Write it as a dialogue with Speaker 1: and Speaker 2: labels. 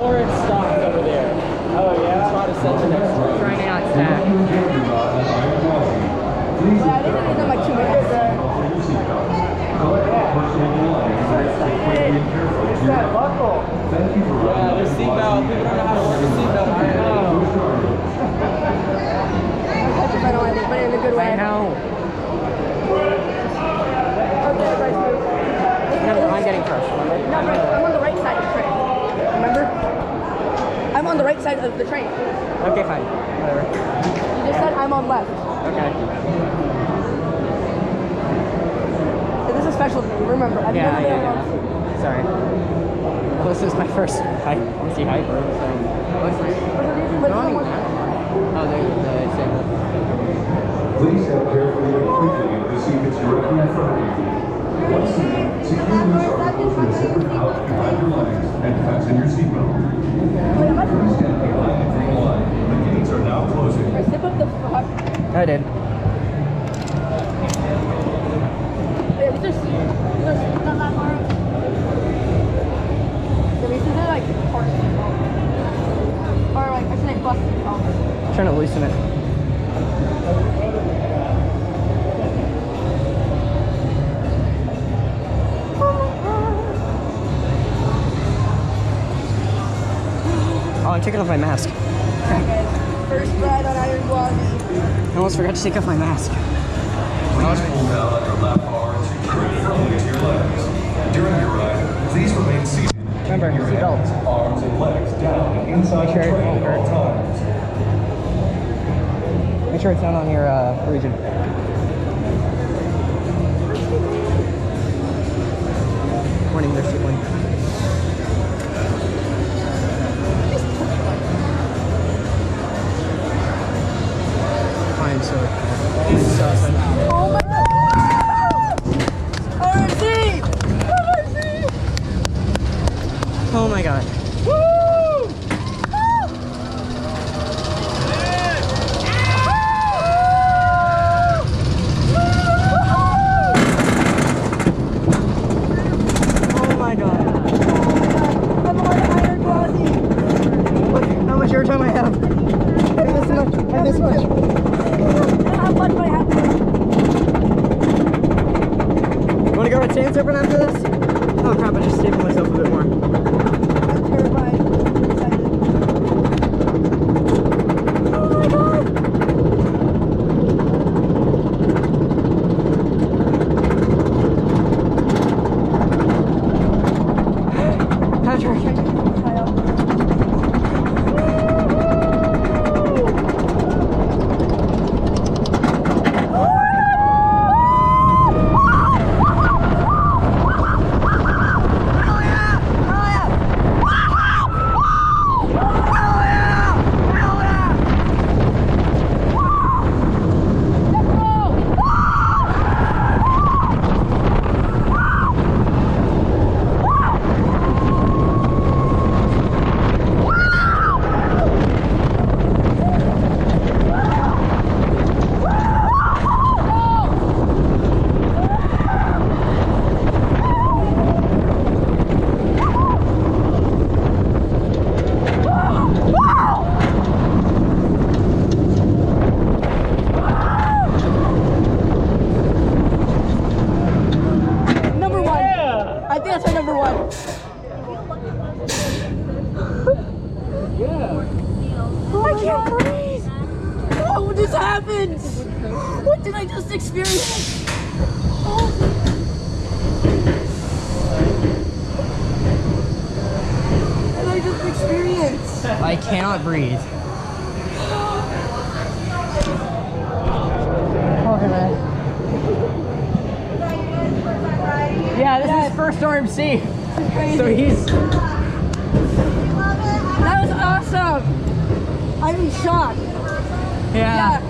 Speaker 1: Orange stock over there. Oh yeah? Try to set the next one.
Speaker 2: Trying to not stack.
Speaker 3: Well,
Speaker 4: I think I need them like 2 minutes.
Speaker 3: It's that buckle. Thank you for
Speaker 1: Yeah, the seatbelt. People don't know how to work a seatbelt. I know.
Speaker 4: But in a good way.
Speaker 2: I know.
Speaker 4: Okay, right move.
Speaker 2: No, I'm getting crushed.
Speaker 4: No, I'm on the right side of the train. Remember? I'm on the right side of the train.
Speaker 2: Okay, fine. Whatever.
Speaker 4: You just said I'm on left.
Speaker 2: Okay.
Speaker 4: This is special to me, remember. I've never been on.
Speaker 2: Sorry. Well, this is my first RMC hyper, so. Oh, the signal.
Speaker 3: Please step carefully and quickly into the seat that's directly in front of you. Once seated, secure loose articles with a zipper pouch behind your legs and fasten your seatbelt. Please stand behind and take a line. The gates are now closing.
Speaker 4: Zip up the front.
Speaker 2: I did.
Speaker 4: There's not that far. These are like horse or like I should say bus seatbelts.
Speaker 2: I'm trying to loosen it. Oh, I'm taking off my mask.
Speaker 4: Okay. First ride on Iron Gwazi.
Speaker 2: I almost forgot to take off my mask.
Speaker 3: Please pull down on your lap bar and secure it firmly to your legs. During your ride, please remain seated.
Speaker 2: Remember,
Speaker 3: Keep your
Speaker 2: seatbelts.
Speaker 3: hands, arms, and legs down and inside
Speaker 2: Make
Speaker 3: the
Speaker 2: sure it
Speaker 3: train
Speaker 2: won't
Speaker 3: at all times.
Speaker 2: Make sure it's not on your region. Warning, there's people. Fine, so.
Speaker 4: Oh my god! RMC! RMC!
Speaker 2: Oh my god.
Speaker 4: Woo!
Speaker 2: Oh my god.
Speaker 4: I'm on Iron Gwazi.
Speaker 2: Look how much airtime I have. I have this much. I have this much.
Speaker 4: How much do I have?
Speaker 2: You want to go to Chance Open after this? Oh crap, I just stapled myself a bit more.
Speaker 4: I'm terrified. I'm excited. Oh my god!
Speaker 2: Patrick.
Speaker 4: What did I just experience? Oh. What did I just experience?
Speaker 2: I cannot breathe. Okay, man. Yeah, this is his first RMC. So he's...
Speaker 4: That was awesome. I'm in shock.
Speaker 2: Yeah.
Speaker 4: Yeah.